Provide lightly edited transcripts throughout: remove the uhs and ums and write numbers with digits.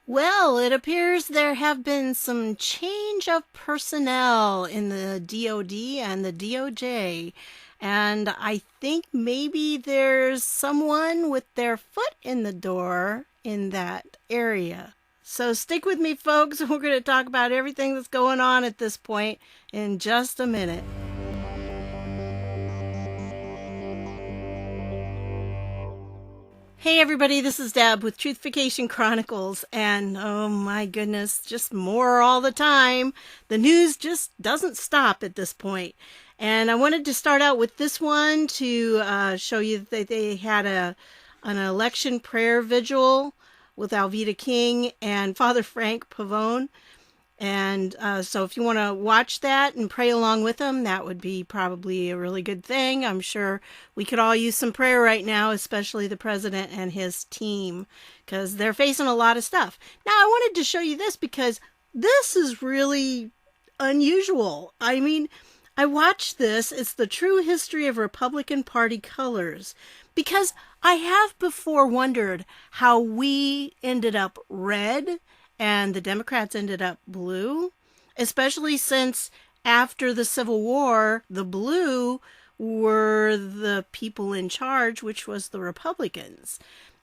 Well, it appears there have been some change of personnel in the DOD and the DOJ. And I think maybe there's someone with their foot in the door in that area. So stick with me, folks. We're going to talk about everything that's going on at this point in just a minute. Hey everybody, this is Deb with Truthification Chronicles, and oh my goodness, just more all the time. The news just doesn't stop at this point. And I wanted to start out with this one to show you that they had an election prayer vigil with Alveda King and Father Frank Pavone. And so if you want to watch that and pray along with them, that would be probably a really good thing. I'm sure we could all use some prayer right now, especially the president and his team, because they're facing a lot of stuff. Now, I wanted to show you this because this is really unusual. I mean, I watched this. It's the true history of Republican Party colors, because I have before wondered how we ended up red and the Democrats ended up blue, especially since after the Civil War, the blue were the people in charge, which was the Republicans.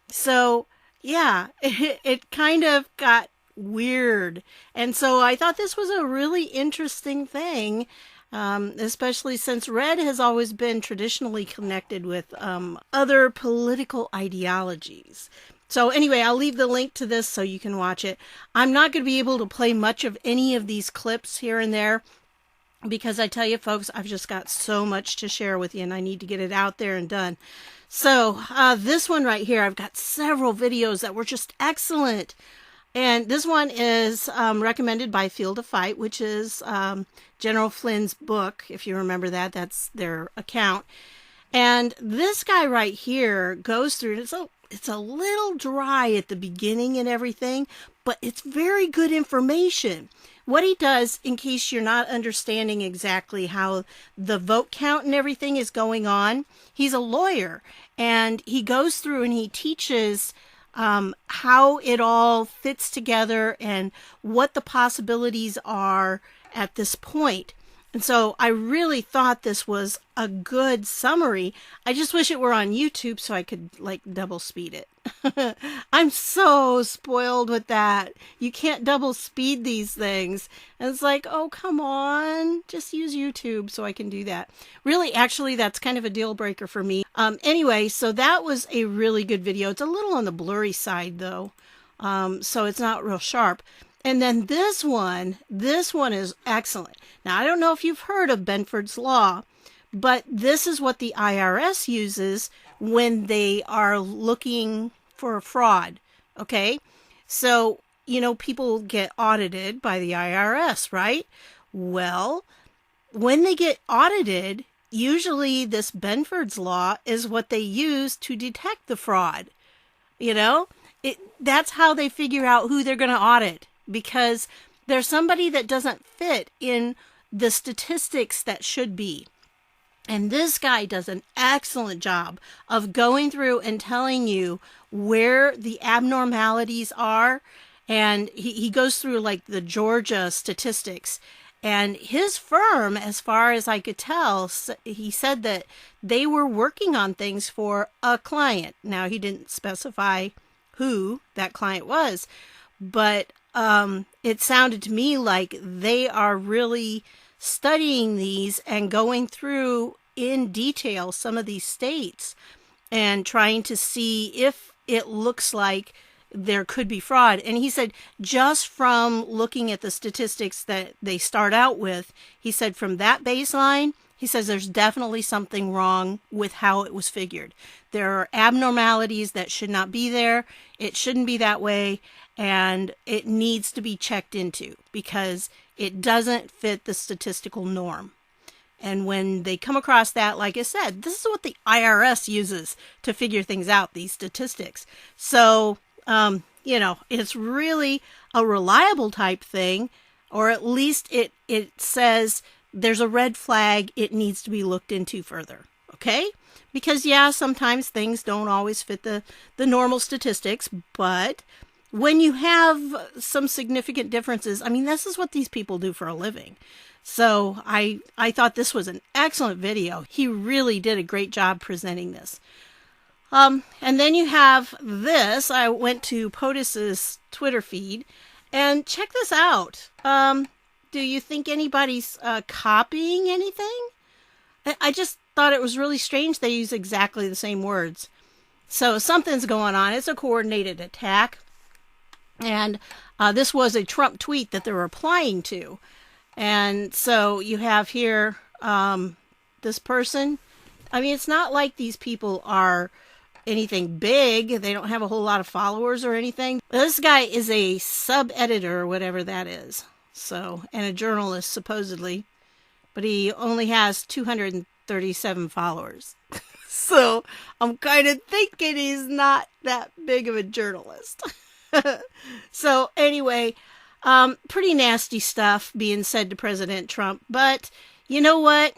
So, yeah, it kind of got weird. And so I thought this was a really interesting thing, especially since red has always been traditionally connected with other political ideologies. So anyway, I'll leave the link to this so you can watch it. I'm not going to be able to play much of any of these clips here and there because I tell you, folks, I've just got so much to share with you and I need to get it out there and done. So this one right here, I've got several videos that were just excellent. And this one is recommended by Field of Fight, which is General Flynn's book. If you remember that, that's their account. And this guy right here goes through it. So it's a little dry at the beginning and everything, but it's very good information. What he does, in case you're not understanding exactly how the vote count and everything is going on, he's a lawyer, and he goes through and he teaches how it all fits together and what the possibilities are at this point. And so I really thought this was a good summary. I just wish it were on YouTube so I could like double speed it. I'm so spoiled with that. You can't double speed these things. And it's like, oh, come on. Just use YouTube so I can do that. Really, actually, that's kind of a deal breaker for me. Anyway, so that was a really good video. It's a little on the blurry side, though. So it's not real sharp. And then this one is excellent. Now, I don't know if you've heard of Benford's Law, but this is what the IRS uses when they are looking for fraud, okay? So, you know, people get audited by the IRS, right? Well, when they get audited, usually this Benford's Law is what they use to detect the fraud, you know? That's how they figure out who they're going to audit. Because there's somebody that doesn't fit in the statistics that should be. And this guy does an excellent job of going through and telling you where the abnormalities are. And he goes through like the Georgia statistics. And his firm, as far as I could tell, he said that they were working on things for a client. Now, he didn't specify who that client was, but it sounded to me like they are really studying these and going through in detail some of these states and trying to see if it looks like there could be fraud. And he said just from looking at the statistics that they start out with, he said from that baseline, he says there's definitely something wrong with how it was figured. There are abnormalities that should not be there. It shouldn't be that way. And it needs to be checked into because it doesn't fit the statistical norm. And when they come across that, like I said, this is what the IRS uses to figure things out, these statistics. So, you know, it's really a reliable type thing, or at least it says there's a red flag. It needs to be looked into further. Okay? Because, yeah, sometimes things don't always fit the normal statistics, but when you have some significant differences, I mean, this is what these people do for a living. So I thought this was an excellent video. He really did a great job presenting this. And then you have this. I went to POTUS's Twitter feed, and check this out. Do you think anybody's copying anything? I just thought it was really strange they use exactly the same words. So something's going on. It's a coordinated attack. And this was a Trump tweet that they're replying to. And so you have here this person. I mean, it's not like these people are anything big. They don't have a whole lot of followers or anything. This guy is a sub-editor or whatever that is. So, and a journalist supposedly. But he only has 237 followers. So I'm kind of thinking he's not that big of a journalist. So anyway, pretty nasty stuff being said to President Trump. But you know what?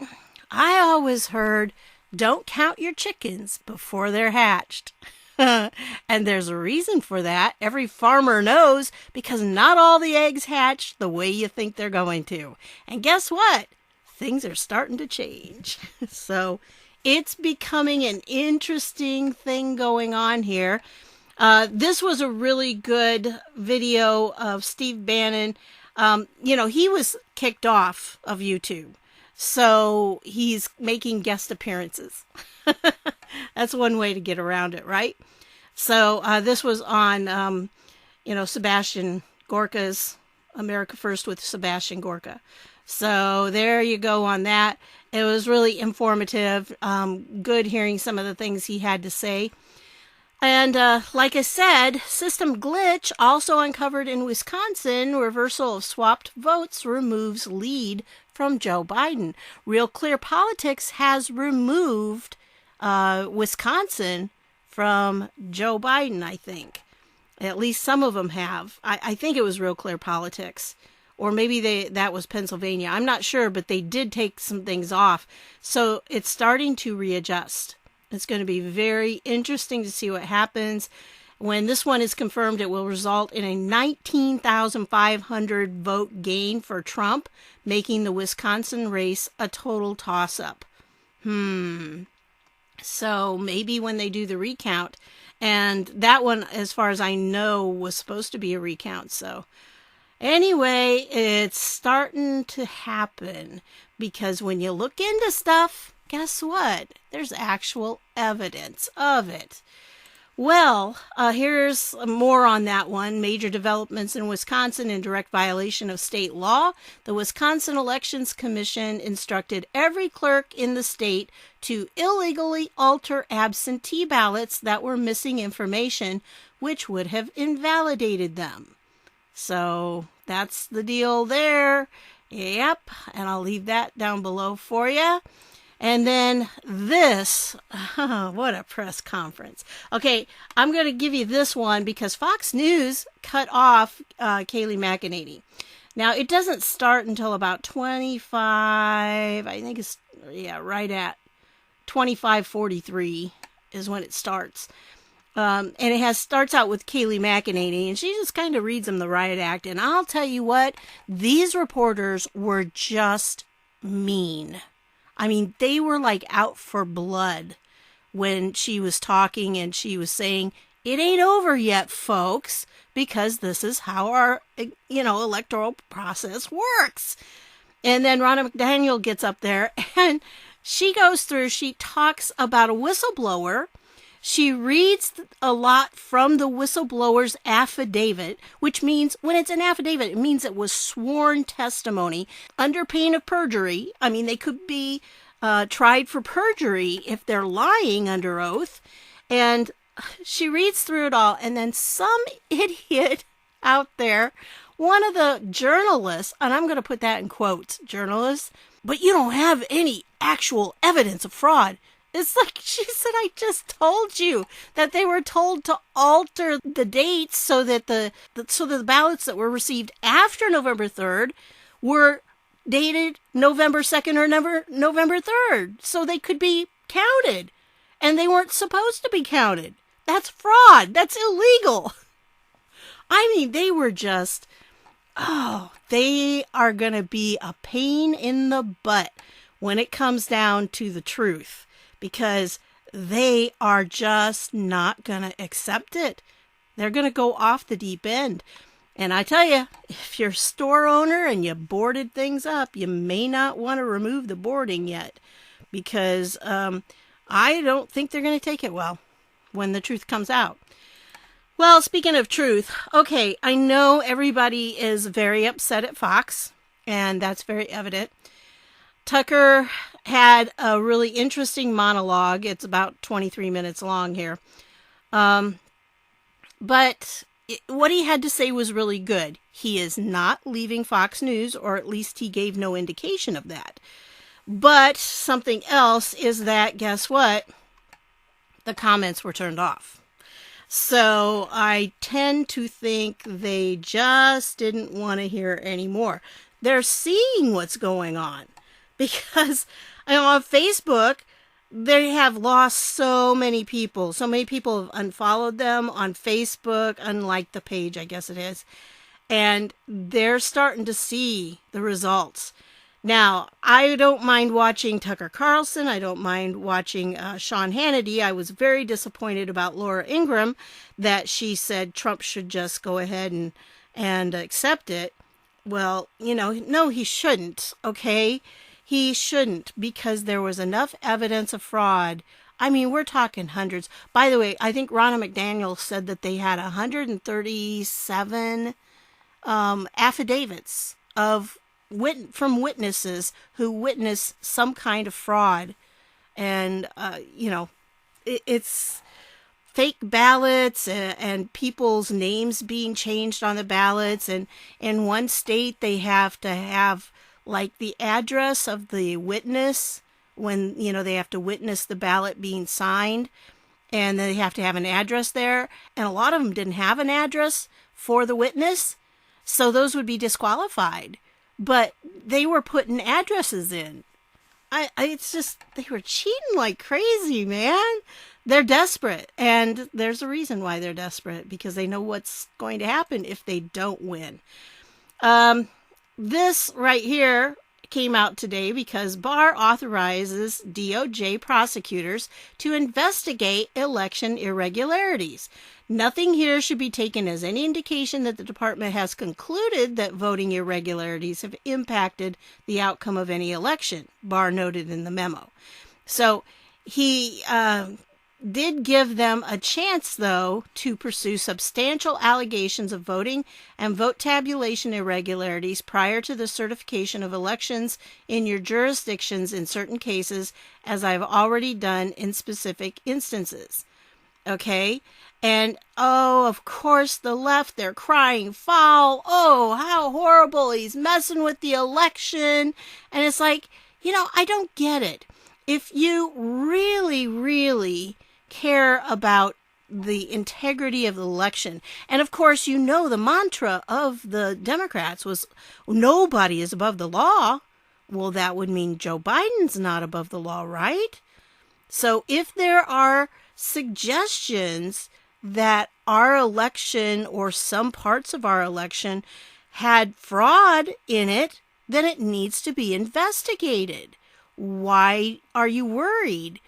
I always heard, don't count your chickens before they're hatched. And there's a reason for that. Every farmer knows, because not all the eggs hatch the way you think they're going to. And guess what? Things are starting to change. So it's becoming an interesting thing going on here. This was a really good video of Steve Bannon. He was kicked off of YouTube. So he's making guest appearances. That's one way to get around it, right? So this was on, Sebastian Gorka's America First with Sebastian Gorka. So there you go on that. It was really informative. Good hearing some of the things he had to say. And like I said, system glitch also uncovered in Wisconsin. Reversal of swapped votes removes lead from Joe Biden. Real Clear Politics has removed Wisconsin from Joe Biden, I think. At least some of them have. I think it was Real Clear Politics. Or maybe that was Pennsylvania. I'm not sure, but they did take some things off. So it's starting to readjust. It's going to be very interesting to see what happens. When this one is confirmed, it will result in a 19,500 vote gain for Trump, making the Wisconsin race a total toss-up. So maybe when they do the recount, and that one, as far as I know, was supposed to be a recount. So anyway, it's starting to happen, because when you look into stuff, guess what? There's actual evidence of it. Well, here's more on that one. Major developments in Wisconsin in direct violation of state law. The Wisconsin Elections Commission instructed every clerk in the state to illegally alter absentee ballots that were missing information, which would have invalidated them. So that's the deal there. Yep, and I'll leave that down below for you. And then this, what a press conference. Okay, I'm going to give you this one because Fox News cut off Kayleigh McEnany. Now, it doesn't start until about 25, I think it's, right at 25:43 is when it starts. And it starts out with Kayleigh McEnany, and she just kind of reads them the riot act. And I'll tell you what, these reporters were just mean. I mean, they were like out for blood when she was talking, and she was saying, it ain't over yet, folks, because this is how our, electoral process works. And then Ronna McDaniel gets up there, and she talks about a whistleblower. She reads a lot from the whistleblower's affidavit, which means when it's an affidavit, it means it was sworn testimony under pain of perjury. I mean, they could be tried for perjury if they're lying under oath. And she reads through it all, and then some idiot out there, one of the journalists, and I'm going to put that in quotes, journalists, but you don't have any actual evidence of fraud. It's like she said, I just told you that they were told to alter the dates so that the ballots that were received after November 3rd were dated November 2nd or November 3rd, so they could be counted. And they weren't supposed to be counted. That's fraud. That's illegal. I mean, they were just, they are going to be a pain in the butt when it comes down to the truth, because they are just not going to accept it. They're going to go off the deep end. And I tell you, if you're a store owner and you boarded things up, you may not want to remove the boarding yet, because I don't think they're going to take it well when the truth comes out. Well, speaking of truth, okay, I know everybody is very upset at Fox, and that's very evident. Tucker had a really interesting monologue. It's about 23 minutes long here. But what he had to say was really good. He is not leaving Fox News, or at least he gave no indication of that. But something else is that, guess what? The comments were turned off. So I tend to think they just didn't want to hear anymore. They're seeing what's going on, because on Facebook, they have lost so many people. So many people have unfollowed them on Facebook, unliked the page, I guess it is. And they're starting to see the results. Now, I don't mind watching Tucker Carlson. I don't mind watching Sean Hannity. I was very disappointed about Laura Ingraham, that she said Trump should just go ahead and accept it. Well, no, he shouldn't, okay? He shouldn't, because there was enough evidence of fraud. I mean, we're talking hundreds. By the way, I think Ronna McDaniel said that they had 137 affidavits from witnesses who witnessed some kind of fraud. And, it's fake ballots and people's names being changed on the ballots. And in one state, they have to have like the address of the witness when, they have to witness the ballot being signed, and they have to have an address there. And a lot of them didn't have an address for the witness, so those would be disqualified. But they were putting addresses in. It's just, they were cheating like crazy, man. They're desperate. And there's a reason why they're desperate, because they know what's going to happen if they don't win. This right here came out today because Barr authorizes DOJ prosecutors to investigate election irregularities. Nothing here should be taken as any indication that the department has concluded that voting irregularities have impacted the outcome of any election, Barr noted in the memo. So he did give them a chance, though, to pursue substantial allegations of voting and vote tabulation irregularities prior to the certification of elections in your jurisdictions in certain cases, as I've already done in specific instances. Okay? And, of course, the left, they're crying foul. Oh, how horrible. He's messing with the election. And it's like, I don't get it. If you really, really care about the integrity of the election, and of course, the mantra of the Democrats was nobody is above the law. Well, that would mean Joe Biden's not above the law, right? So if there are suggestions that our election or some parts of our election had fraud in it, then it needs to be investigated. Why are you worried?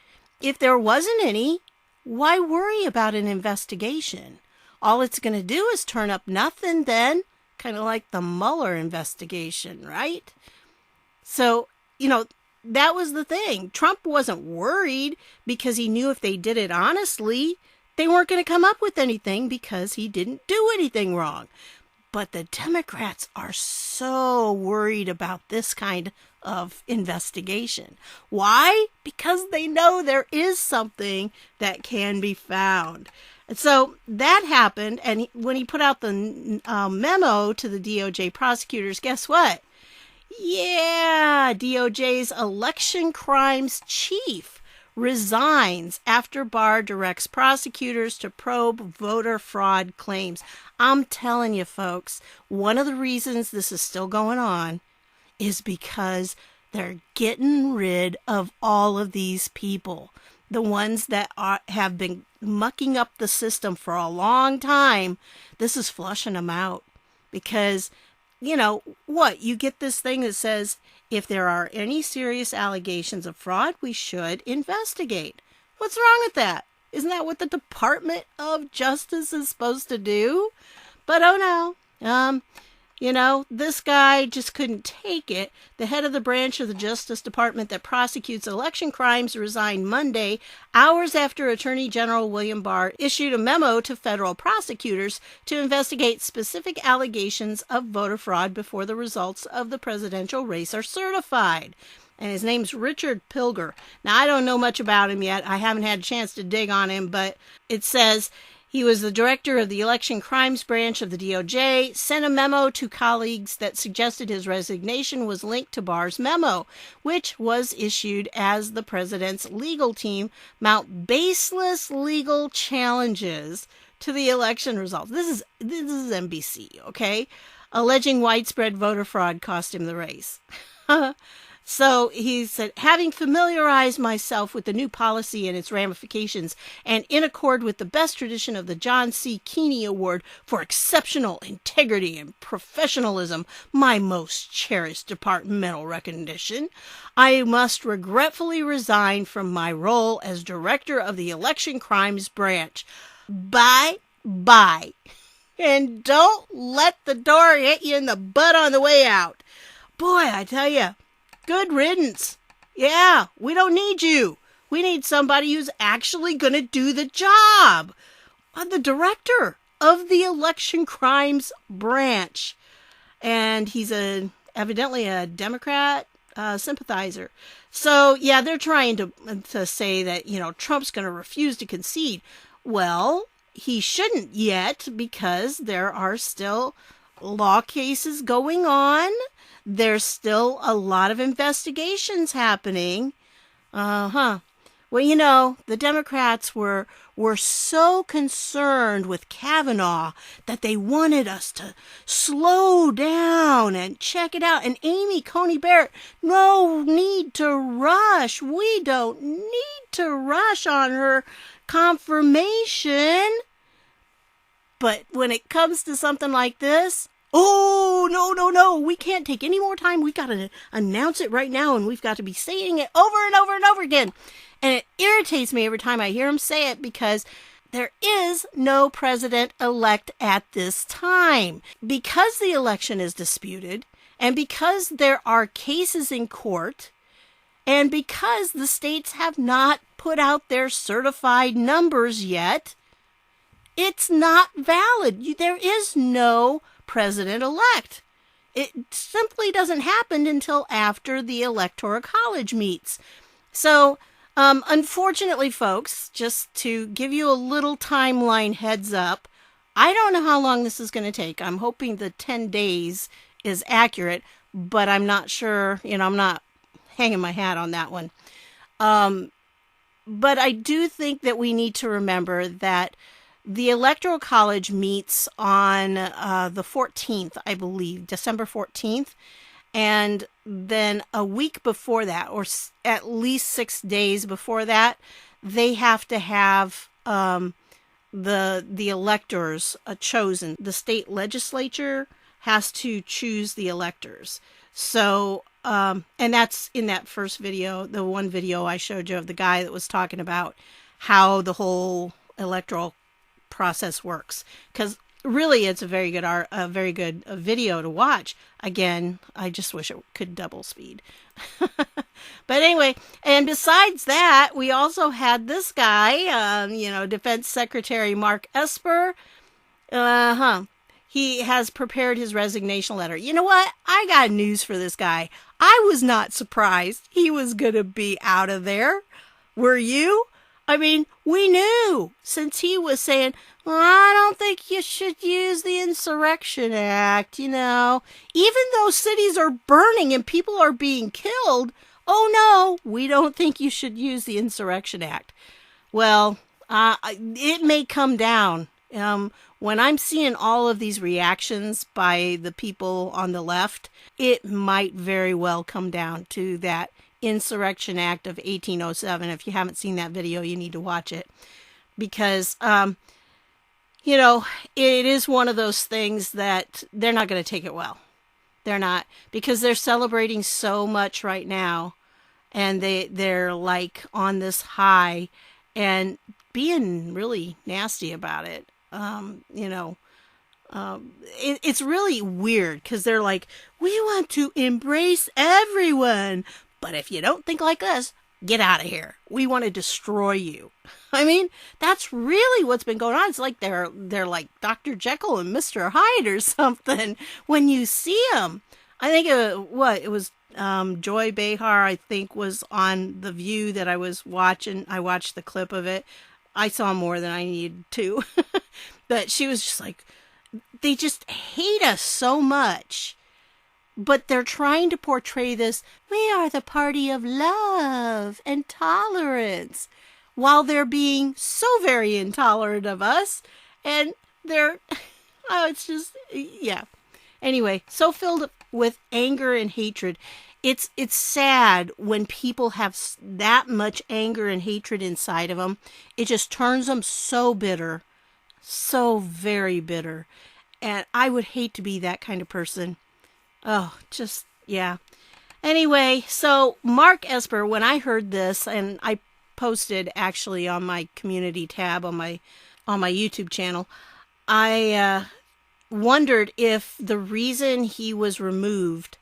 If there wasn't any, why worry about an investigation? All it's going to do is turn up nothing then, kind of like the Mueller investigation, right? So, that was the thing. Trump wasn't worried because he knew if they did it honestly, they weren't going to come up with anything because he didn't do anything wrong. But the Democrats are so worried about this kind of investigation. Why? Because they know there is something that can be found. And so that happened. And when he put out the memo to the DOJ prosecutors, guess what? Yeah, DOJ's election crimes chief resigns after Barr directs prosecutors to probe voter fraud claims. I'm telling you, folks, one of the reasons this is still going on is because they're getting rid of all of these people. the ones that have been mucking up the system for a long time, this is flushing them out. Because, you get this thing that says, if there are any serious allegations of fraud, we should investigate. What's wrong with that? Isn't that what the Department of Justice is supposed to do? But oh no. This guy just couldn't take it. The head of the branch of the Justice Department that prosecutes election crimes resigned Monday, hours after Attorney General William Barr issued a memo to federal prosecutors to investigate specific allegations of voter fraud before the results of the presidential race are certified. And his name's Richard Pilger. Now, I don't know much about him yet. I haven't had a chance to dig on him, but it says he was the director of the Election Crimes Branch of the DOJ, sent a memo to colleagues that suggested his resignation was linked to Barr's memo, which was issued as the president's legal team mount baseless legal challenges to the election results. This is NBC, okay? Alleging widespread voter fraud cost him the race. So he said, having familiarized myself with the new policy and its ramifications, and in accord with the best tradition of the John C. Keeney Award for exceptional integrity and professionalism, my most cherished departmental recognition, I must regretfully resign from my role as director of the Election Crimes Branch. Bye. And don't let the door hit you in the butt on the way out. Boy, I tell you. Good riddance. Yeah, we don't need you. We need somebody who's actually going to do the job. The director of the Election Crimes Branch. And he's evidently a Democrat sympathizer. So, yeah, they're trying to say that, Trump's going to refuse to concede. Well, he shouldn't yet because there are still law cases going on. There's still a lot of investigations happening. Well, the Democrats were so concerned with Kavanaugh that they wanted us to slow down and check it out. And Amy Coney Barrett, no need to rush. We don't need to rush on her confirmation. But when it comes to something like this, oh, no, we can't take any more time. We got to announce it right now, and we've got to be saying it over and over and over again. And it irritates me every time I hear him say it because there is no president-elect at this time. Because the election is disputed, and because there are cases in court, and because the states have not put out their certified numbers yet, it's not valid. There is no president-elect. It simply doesn't happen until after the Electoral College meets. So, unfortunately, folks, just to give you a little timeline heads up, I don't know how long this is going to take. I'm hoping the 10 days is accurate, but I'm not sure. I'm not hanging my hat on that one. But I do think that we need to remember that the Electoral College meets on the 14th, I believe, December 14th. And then a week before that, or at least 6 days before that, they have to have the electors chosen. The state legislature has to choose the electors. So, and that's in that first video, the one video I showed you of the guy that was talking about how the whole electoral process works, because really it's a very good video to watch. Again, I just wish it could double speed. But anyway, and besides that, we also had this guy, Defense Secretary Mark Esper. He has prepared his resignation letter. You know what? I got news for this guy. I was not surprised he was going to be out of there. Were you? I mean, we knew since he was saying, well, I don't think you should use the Insurrection Act, Even though cities are burning and people are being killed, oh no, we don't think you should use the Insurrection Act. Well, it may come down. When I'm seeing all of these reactions by the people on the left, it might very well come down to that Insurrection Act of 1807. If you haven't seen that video, you need to watch it. Because, you know, it is one of those things that they're not going to take it well. They're not. Because they're celebrating so much right now. And they're like on this high and being really nasty about it. You know, it's really weird because they're like, we want to embrace everyone. But if you don't think like us, get out of here. We want to destroy you. I mean, that's really what's been going on. It's like they're like Dr. Jekyll and Mr. Hyde or something when you see them. I think it was Joy Behar, I think, was on The View that I was watching. I watched the clip of it. I saw more than I needed to. But she was just like, they just hate us so much. But they're trying to portray this, we are the party of love and tolerance, while they're being so very intolerant of us. And they're, oh, it's just, yeah. Anyway, so filled with anger and hatred. It's sad when people have that much anger and hatred inside of them. It just turns them so bitter, so very bitter. And I would hate to be that kind of person. Oh, just, yeah. Anyway, so Mark Esper, when I heard this, and I posted actually on my community tab on my YouTube channel, I wondered if the reason he was removed,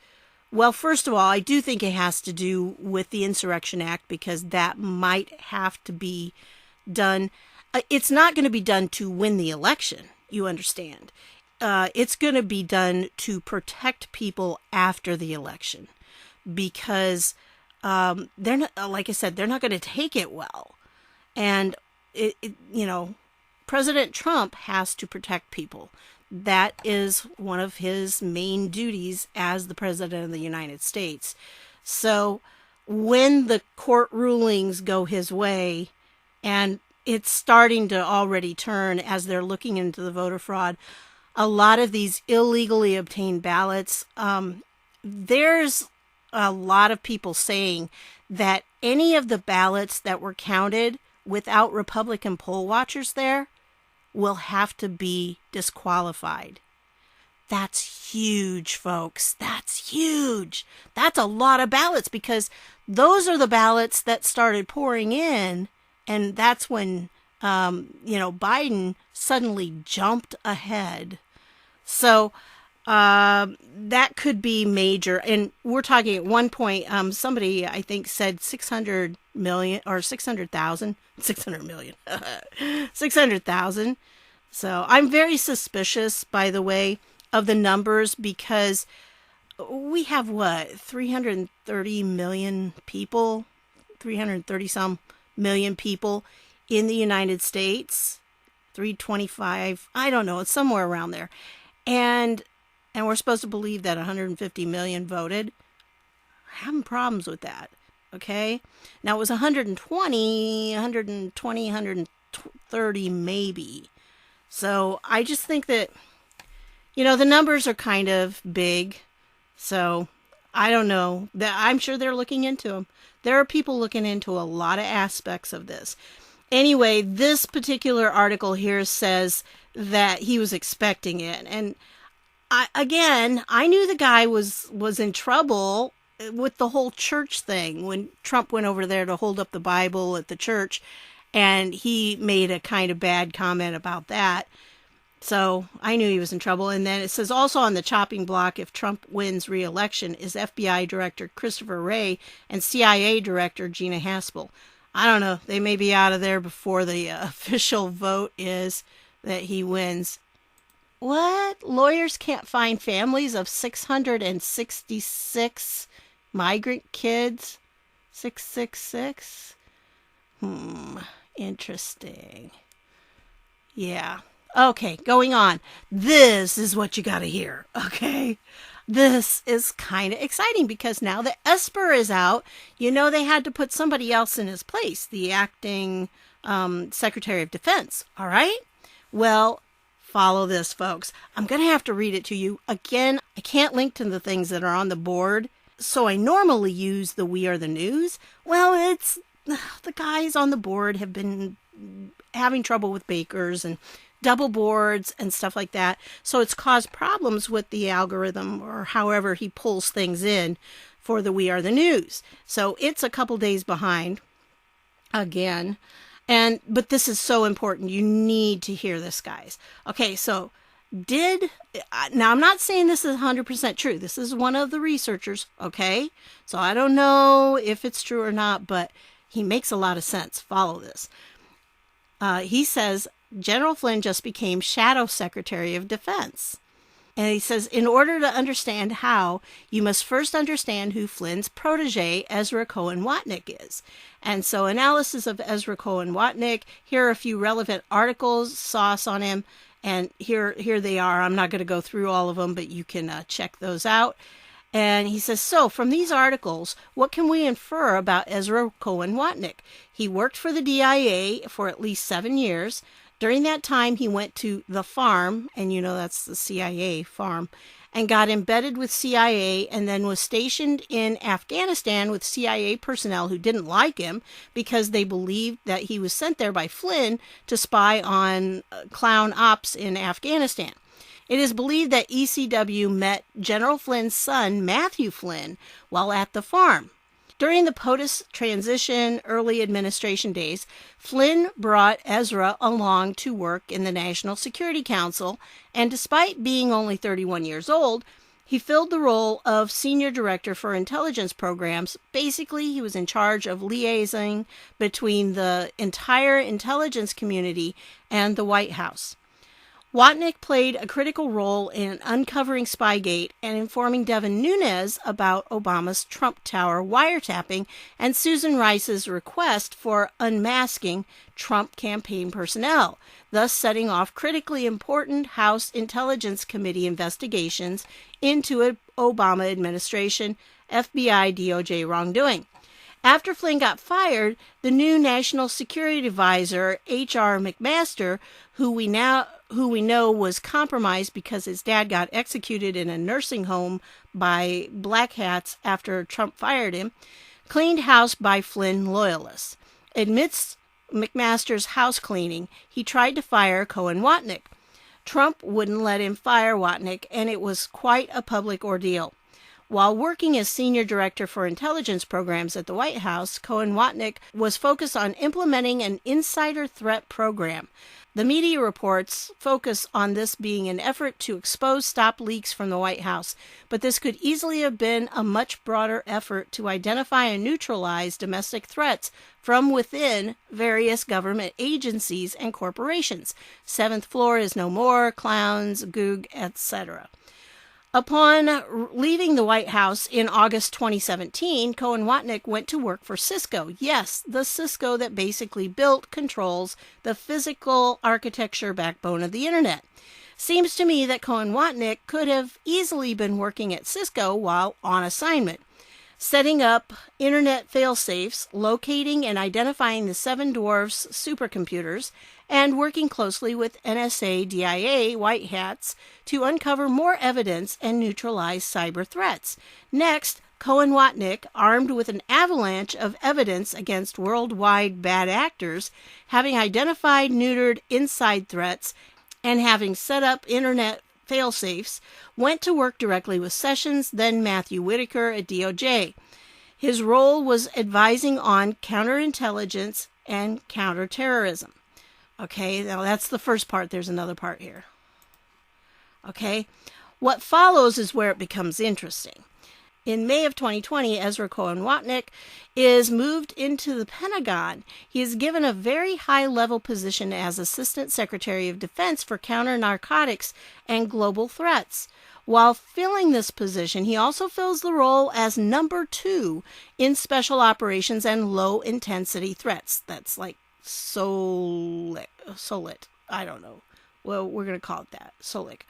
well, first of all, I do think it has to do with the Insurrection Act, because that might have to be done. It's not going to be done to win the election, you understand. It's going to be done to protect people after the election, because they're not, like I said, they're not going to take it well. And, you know, President Trump has to protect people. That is one of his main duties as the President of the United States. So when the court rulings go his way, and it's starting to already turn as they're looking into the voter fraud, a lot of these illegally obtained ballots, there's a lot of people saying that any of the ballots that were counted without Republican poll watchers there will have to be disqualified. That's huge, folks. That's huge. That's a lot of ballots, because those are the ballots that started pouring in, and that's when, you know, Biden suddenly jumped ahead. So that could be major. And we're talking at one point, somebody, I think, said 600 million or 600,000. 600 million. 600,000. So I'm very suspicious, by the way, of the numbers, because we have, 330 million people, 330 some million people in the United States, 325, I don't know, it's somewhere around there. And we're supposed to believe that 150 million voted. I'm having problems with that. Okay. Now it was 130 maybe. So I just think that, you know, the numbers are kind of big. So I don't know. I'm sure they're looking into them. There are people looking into a lot of aspects of this. Anyway, this particular article here says that he was expecting it. And I knew the guy was in trouble with the whole church thing when Trump went over there to hold up the Bible at the church, and he made a kind of bad comment about that. So I knew he was in trouble. And then it says also on the chopping block, if Trump wins re-election, is FBI Director Christopher Wray and CIA Director Gina Haspel. I don't know. They may be out of there before the official vote is that he wins. What? Lawyers can't find families of 666 migrant kids? 666? Interesting. Yeah. Okay, going on. This is what you got to hear, okay? This is kind of exciting because now the Esper is out. You know, they had to put somebody else in his place, the acting Secretary of Defense, all right? Well, follow this, folks. I'm going to have to read it to you. Again, I can't link to the things that are on the board so I normally use the We Are the News. Well, it's the guys on the board have been having trouble with bakers and double boards and stuff like that. So it's caused problems with the algorithm, or however he pulls things in for the We Are the News. So it's a couple days behind again. But this is so important. You need to hear this, guys. Okay, so now I'm not saying this is 100% true. This is one of the researchers, okay? So I don't know if it's true or not, but he makes a lot of sense. Follow this. He says General Flynn just became Shadow Secretary of Defense. And he says, in order to understand how, you must first understand who Flynn's protege, Ezra Cohen-Watnick, is. And so analysis of Ezra Cohen-Watnick, here are a few relevant articles, sauce on him, and here they are. I'm not going to go through all of them, but you can check those out. And he says, so from these articles, what can we infer about Ezra Cohen-Watnick? He worked for the DIA for at least 7 years. During that time, he went to the farm, and you know that's the CIA farm, and got embedded with CIA, and then was stationed in Afghanistan with CIA personnel who didn't like him because they believed that he was sent there by Flynn to spy on clown ops in Afghanistan. It is believed that ECW met General Flynn's son, Matthew Flynn, while at the farm. During the POTUS transition early administration days, Flynn brought Ezra along to work in the National Security Council, and despite being only 31 years old, he filled the role of Senior Director for Intelligence Programs. Basically, he was in charge of liaising between the entire intelligence community and the White House. Watnick played a critical role in uncovering Spygate and informing Devin Nunes about Obama's Trump Tower wiretapping and Susan Rice's request for unmasking Trump campaign personnel, thus setting off critically important House Intelligence Committee investigations into an Obama administration FBI DOJ wrongdoing. After Flynn got fired, the new National Security Advisor, H.R. McMaster, who we know was compromised because his dad got executed in a nursing home by black hats after Trump fired him, cleaned house by Flynn loyalists. Amidst McMaster's house cleaning, he tried to fire Cohen-Watnick. Trump wouldn't let him fire Watnick, and it was quite a public ordeal. While working as Senior Director for Intelligence Programs at the White House, Cohen-Watnick was focused on implementing an insider threat program. The media reports focus on this being an effort to expose stop leaks from the White House, but this could easily have been a much broader effort to identify and neutralize domestic threats from within various government agencies and corporations. Seventh Floor is no more, clowns, Goog, etc. Upon leaving the White House in August 2017, Cohen-Watnick went to work for Cisco. Yes, the Cisco that basically built, controls the physical architecture backbone of the internet. Seems to me that Cohen-Watnick could have easily been working at Cisco while on assignment, setting up internet fail-safes, locating and identifying the Seven Dwarfs supercomputers, and working closely with NSA DIA white hats to uncover more evidence and neutralize cyber threats. Next, Cohen-Watnick, armed with an avalanche of evidence against worldwide bad actors, having identified neutered inside threats, and having set up internet fail-safes, went to work directly with Sessions, then Matthew Whitaker at DOJ. His role was advising on counterintelligence and counterterrorism. Okay, now that's the first part. There's another part here. Okay, what follows is where it becomes interesting. In May of 2020, Ezra Cohen-Watnick is moved into the Pentagon. He is given a very high-level position as Assistant Secretary of Defense for counter-narcotics and global threats. While filling this position, he also fills the role as number 2 in special operations and low-intensity threats. That's like Solit. I don't know. Well, we're going to call it that. Solik.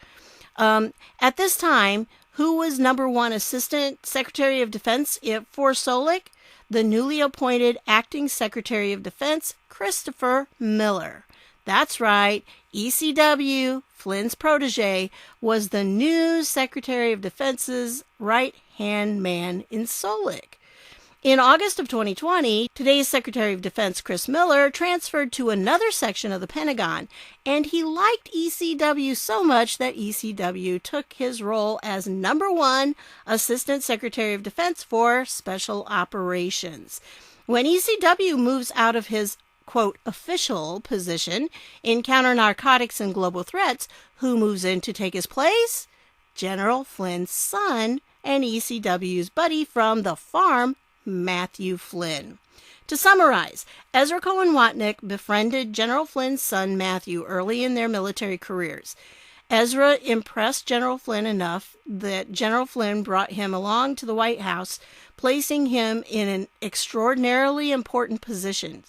At this time, who was number 1 Assistant Secretary of Defense for Solik? The newly appointed Acting Secretary of Defense, Christopher Miller. That's right. ECW, Flynn's protege, was the new Secretary of Defense's right-hand man in Solik. In August of 2020, today's Secretary of Defense Chris Miller transferred to another section of the Pentagon, and he liked ECW so much that ECW took his role as #1 Assistant Secretary of Defense for Special Operations. When ECW moves out of his, quote, official position in counter-narcotics and global threats, who moves in to take his place? General Flynn's son and ECW's buddy from the farm, Matthew Flynn. To summarize, Ezra Cohen-Watnick befriended General Flynn's son Matthew early in their military careers. Ezra impressed General Flynn enough that General Flynn brought him along to the White House, placing him in an extraordinarily important position.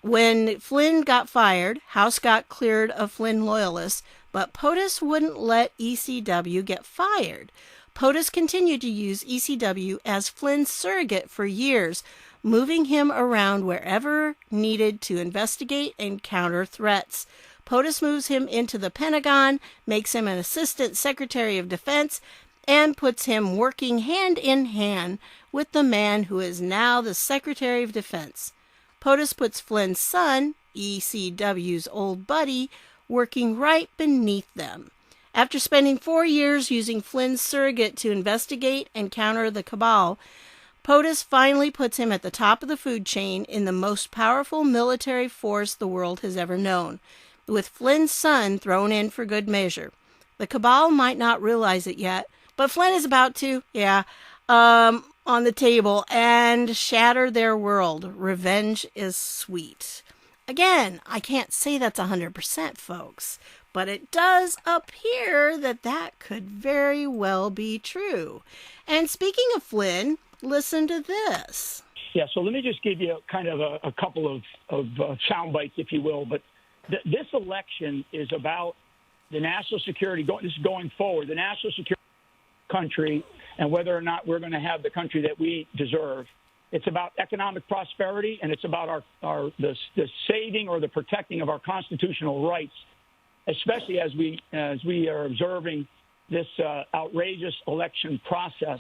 When Flynn got fired, House got cleared of Flynn loyalists, but POTUS wouldn't let ECW get fired. POTUS continued to use ECW as Flynn's surrogate for years, moving him around wherever needed to investigate and counter threats. POTUS moves him into the Pentagon, makes him an Assistant Secretary of Defense, and puts him working hand in hand with the man who is now the Secretary of Defense. POTUS puts Flynn's son, ECW's old buddy, working right beneath them. After spending 4 years using Flynn's surrogate to investigate and counter the cabal, POTUS finally puts him at the top of the food chain in the most powerful military force the world has ever known, with Flynn's son thrown in for good measure. The cabal might not realize it yet, but Flynn is about to, on the table and shatter their world. Revenge is sweet. Again, I can't say that's 100%, folks. But it does appear that that could very well be true. And speaking of Flynn, listen to this. Yeah, so let me just give you kind of a couple of sound bites, if you will. But this election is about the national security, this is going forward, the national security country and whether or not we're going to have the country that we deserve. It's about economic prosperity, and it's about the saving or the protecting of our constitutional rights, especially as we are observing this outrageous election process.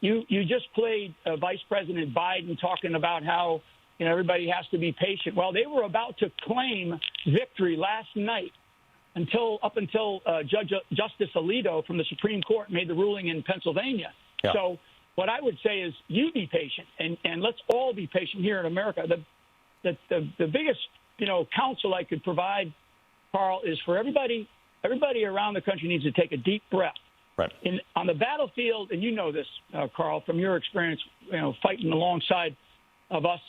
You just played Vice President Biden talking about how everybody has to be patient. Well, they were about to claim victory last night up until Justice Alito from the Supreme Court made the ruling in Pennsylvania. Yeah. So what I would say is you be patient, and let's all be patient here in America. The biggest counsel I could provide, Carl, is for everybody around the country needs to take a deep breath. Right. On the battlefield, and you know this, Carl, from your experience, fighting alongside of us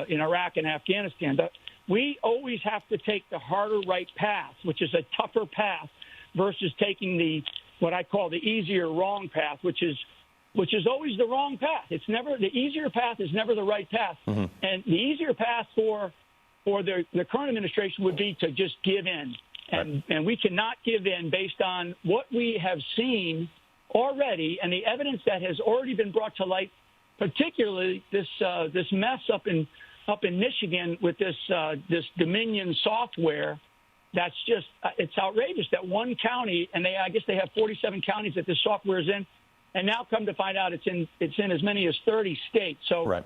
in Iraq and Afghanistan, but we always have to take the harder right path, which is a tougher path, versus taking what I call the easier wrong path, which is always the wrong path. It's never the easier path is never the right path, mm-hmm. And the easier path for the current administration would be to just give in. And we cannot give in based on what we have seen already and the evidence that has already been brought to light, particularly this mess up in Michigan with this Dominion software. That's just it's outrageous that one county, and I guess they have 47 counties that this software is in, and now come to find out it's in as many as 30 states. So right.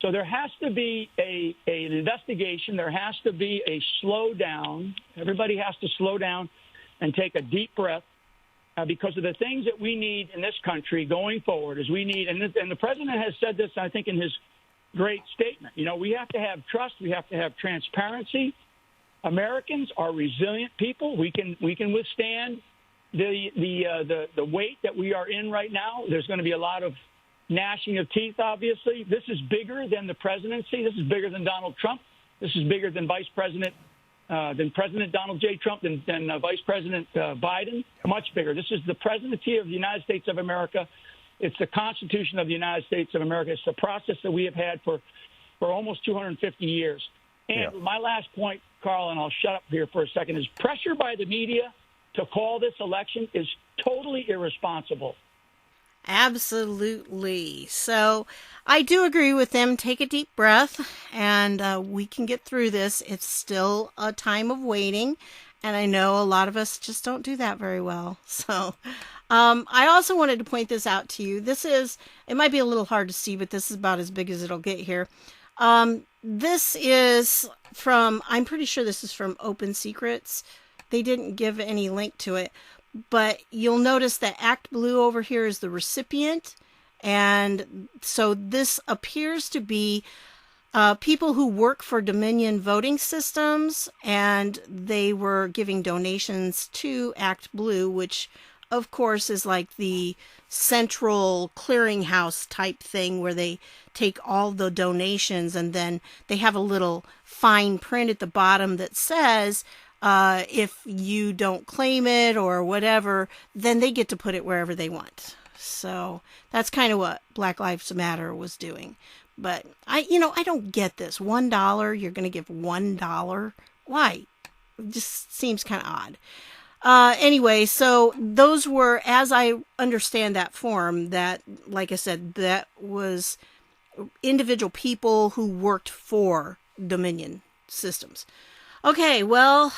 So there has to be an investigation. There has to be a slowdown. Everybody has to slow down and take a deep breath because of the things that we need in this country going forward. And the president has said this, I think, in his great statement. We have to have trust. We have to have transparency. Americans are resilient people. We can withstand the weight that we are in right now. There's going to be a lot of gnashing of teeth, obviously. This is bigger than the presidency. This is bigger than Donald Trump. This is bigger than President Donald J. Trump, than Vice President Biden. Much bigger. This is the presidency of the United States of America. It's the Constitution of the United States of America. It's the process that we have had for almost 250 years. And my last point, Carl, and I'll shut up here for a second, is pressure by the media to call this election is totally irresponsible. Absolutely. So I do agree with them. Take a deep breath, and we can get through this. It's still a time of waiting, and I know a lot of us just don't do that very well. So I also wanted to point this out to you. It might be a little hard to see, but this is about as big as it'll get here. This is I'm pretty sure this is from Open Secrets. They didn't give any link to it, but you'll notice that Act Blue over here is the recipient. And so this appears to be people who work for Dominion voting systems, and they were giving donations to Act Blue, which of course is like the central clearinghouse type thing where they take all the donations and then they have a little fine print at the bottom that says, if you don't claim it or whatever, then they get to put it wherever they want. So that's kind of what Black Lives Matter was doing. But I don't get this. $1, you're going to give $1. Why? It just seems kind of odd. Anyway, so those were, as I understand that form, that, like I said, that was individual people who worked for Dominion systems. Okay, well,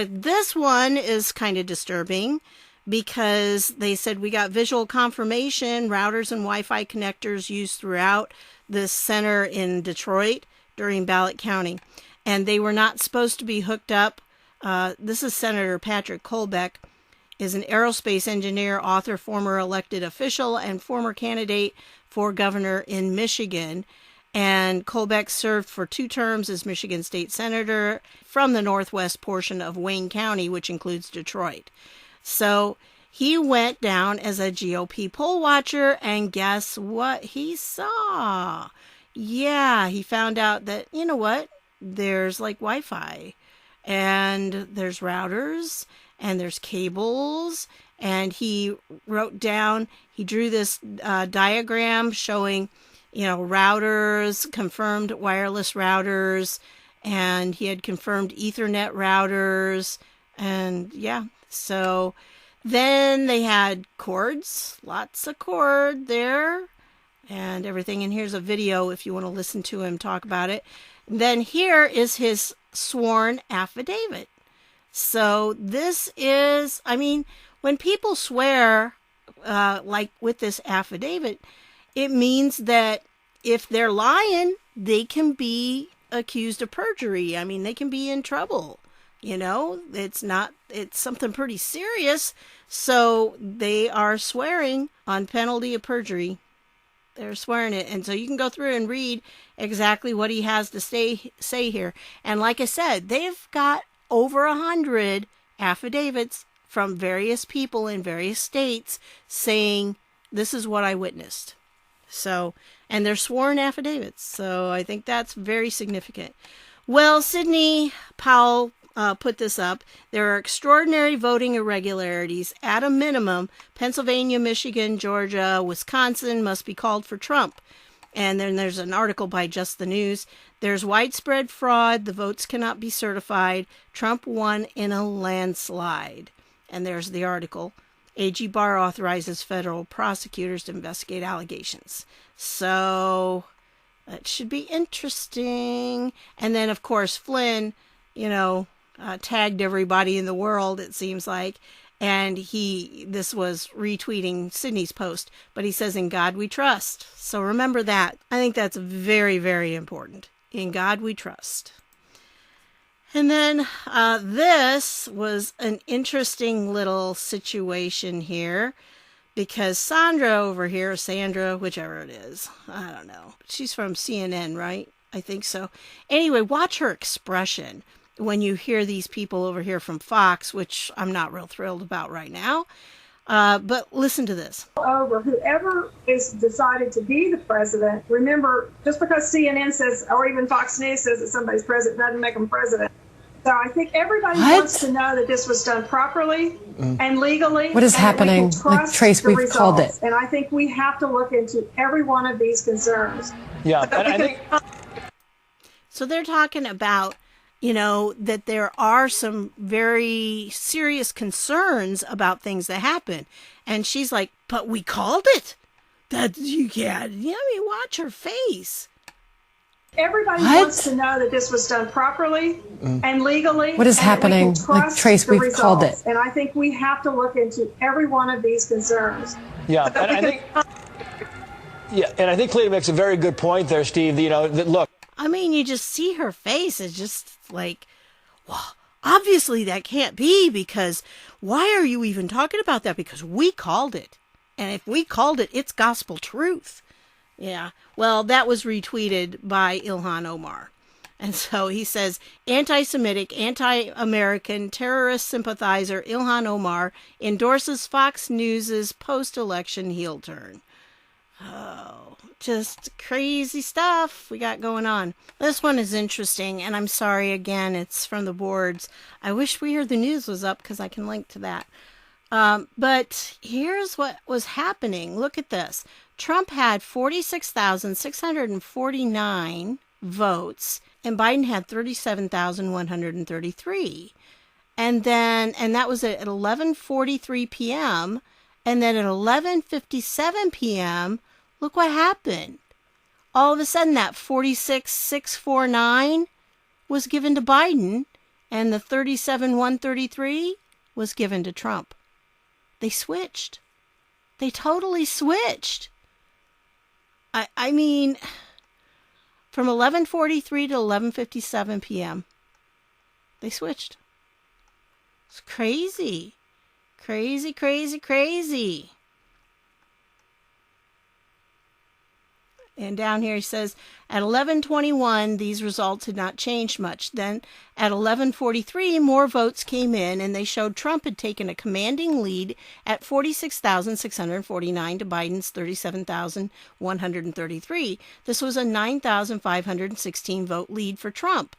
this one is kind of disturbing because they said we got visual confirmation, routers and Wi-Fi connectors used throughout this center in Detroit during ballot counting, and they were not supposed to be hooked up. This is Senator Patrick Colbeck, is an aerospace engineer, author, former elected official, and former candidate for governor in Michigan. And Colbeck served for 2 terms as Michigan State Senator from the northwest portion of Wayne County, which includes Detroit. So he went down as a GOP poll watcher, and guess what he saw? Yeah, he found out that, you know what, there's like Wi-Fi, and there's routers, and there's cables, and he drew this diagram showing, routers, confirmed wireless routers, and he had confirmed Ethernet routers, and so then they had cords, lots of cord there, and everything, and here's a video if you want to listen to him talk about it. And then here is his sworn affidavit. So this is, when people swear, like with this affidavit, it means that if they're lying, they can be accused of perjury. They can be in trouble. It's something pretty serious. So they are swearing on penalty of perjury. They're swearing it. And so you can go through and read exactly what he has to say here. And like I said, they've got over 100 affidavits from various people in various states saying, this is what I witnessed. So, and they're sworn affidavits. So I think that's very significant. Well, Sidney Powell put this up. There are extraordinary voting irregularities. At a minimum, Pennsylvania, Michigan, Georgia, Wisconsin must be called for Trump. And then there's an article by Just the News. There's widespread fraud. The votes cannot be certified. Trump won in a landslide. And there's the article. AG Barr authorizes federal prosecutors to investigate allegations. So that should be interesting. And then, of course, Flynn, tagged everybody in the world, it seems like. And this was retweeting Sydney's post, but he says, in God we trust. So remember that. I think that's very, very important. In God we trust. And then this was an interesting little situation here because Sandra, whichever it is, I don't know. She's from CNN, right? I think so. Anyway, watch her expression when you hear these people over here from Fox, which I'm not real thrilled about right now. But listen to this. Over whoever is decided to be the president, remember, just because CNN says, or even Fox News says that somebody's president doesn't make them president. So I think everybody wants to know that this was done properly and legally. What is happening? Like, Trace, we've called it. And I think we have to look into every one of these concerns. Yeah, and I think... So they're talking about, that there are some very serious concerns about things that happen. And she's like, but we called it. That you can't. I mean, watch her face. Everybody wants to know that this was done properly and legally. What is happening? Like, Trace, we've called it. And I think we have to look into every one of these concerns. Yeah, and I think, Kayleigh makes a very good point there, Steve. Look. I mean, you just see her face. It's just like, well, obviously that can't be, because why are you even talking about that? Because we called it. And if we called it, it's gospel truth. Yeah. Well, that was retweeted by Ilhan Omar. And so he says, anti-Semitic, anti-American, terrorist sympathizer Ilhan Omar endorses Fox News' post-election heel turn. Oh, just crazy stuff we got going on. This one is interesting, and I'm sorry again, it's from the boards. I wish We Heard the News was up because I can link to that. But here's what was happening. Look at this. Trump had 46,649 votes, and Biden had 37,133. And that was at 11:43 p.m. And then at 11:57 p.m., look what happened. All of a sudden, that 46,649 was given to Biden, and the 37,133 was given to Trump. They switched. They totally switched. I mean, from 11:43 to 11:57 p.m., they switched. It's crazy. Crazy, crazy, crazy. And down here he says, at 11:21, these results had not changed much. Then at 11:43, more votes came in, and they showed Trump had taken a commanding lead at 46,649 to Biden's 37,133. This was a 9,516 vote lead for Trump.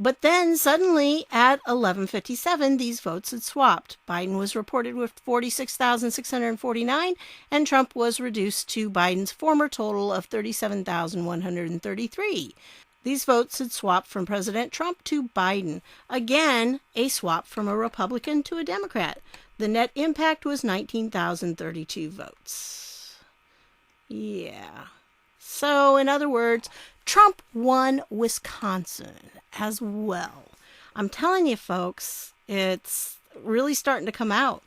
But then suddenly at 11:57, these votes had swapped. Biden was reported with 46,649, and Trump was reduced to Biden's former total of 37,133. These votes had swapped from President Trump to Biden. Again, a swap from a Republican to a Democrat. The net impact was 19,032 votes. Yeah. So, in other words, Trump won Wisconsin as well. I'm telling you, folks, it's really starting to come out.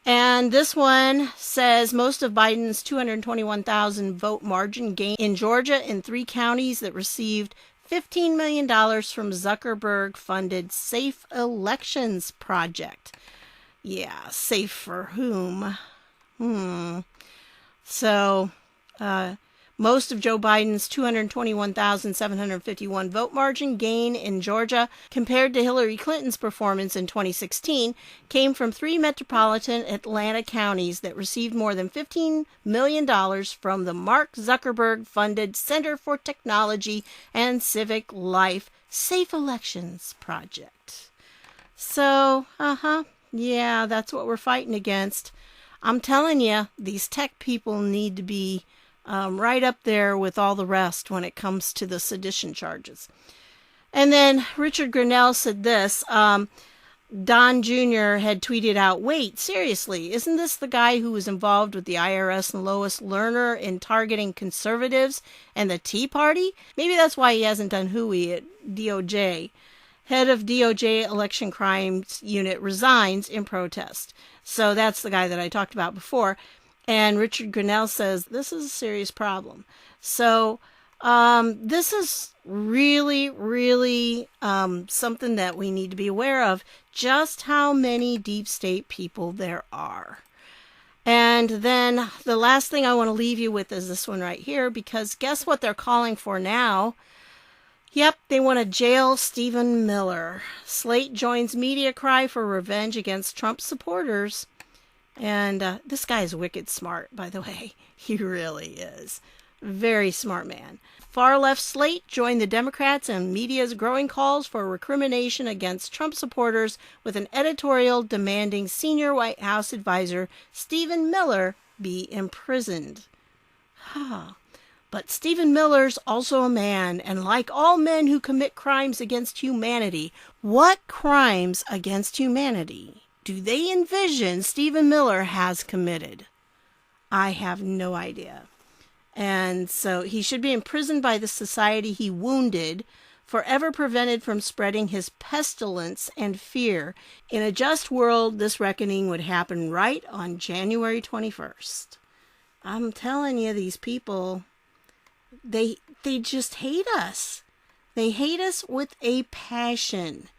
And this one says most of Biden's 221,000 vote margin gain in Georgia in 3 counties that received $15 million from Zuckerberg-funded Safe Elections project. Yeah, safe for whom? So, most of Joe Biden's 221,751 vote margin gain in Georgia, compared to Hillary Clinton's performance in 2016, came from 3 metropolitan Atlanta counties that received more than $15 million from the Mark Zuckerberg-funded Center for Technology and Civic Life Safe Elections project. So, yeah, that's what we're fighting against. I'm telling you, these tech people need to be right up there with all the rest when it comes to the sedition charges. And then Richard Grenell said this. Don Jr. had tweeted out, wait, seriously, isn't this the guy who was involved with the IRS and Lois Lerner in targeting conservatives and the Tea Party? Maybe that's why he hasn't done hooey at DOJ. Head of DOJ Election Crimes Unit resigns in protest. So that's the guy that I talked about before. And Richard Grenell says, this is a serious problem. So this is really, really something that we need to be aware of, just how many deep state people there are. And then the last thing I want to leave you with is this one right here, because guess what they're calling for now? Yep, they want to jail Stephen Miller. Slate joins media cry for revenge against Trump supporters. And this guy is wicked smart, by the way. He really is. Very smart man. Far left Slate joined the Democrats and media's growing calls for recrimination against Trump supporters with an editorial demanding senior White House advisor Stephen Miller be imprisoned. But Stephen Miller's also a man, and like all men who commit crimes against humanity, what crimes against humanity do they envision Stephen Miller has committed? I have no idea. And so he should be imprisoned by the society he wounded, forever prevented from spreading his pestilence and fear. In a just world, this reckoning would happen right on January 21st. I'm telling you, these people, they just hate us. They hate us with a passion.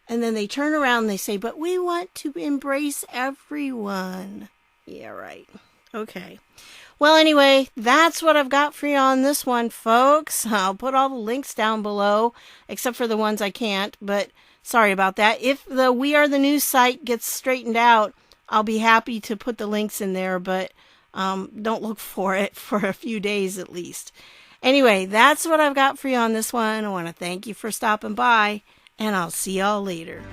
And then they turn around and they say, but we want to embrace everyone. Yeah, right. Okay. Well, anyway, that's what I've got for you on this one, folks. I'll put all the links down below, except for the ones I can't, but sorry about that. If the We Are the News site gets straightened out, I'll be happy to put the links in there, but don't look for it for a few days at least. Anyway, that's what I've got for you on this one. I want to thank you for stopping by, and I'll see y'all later.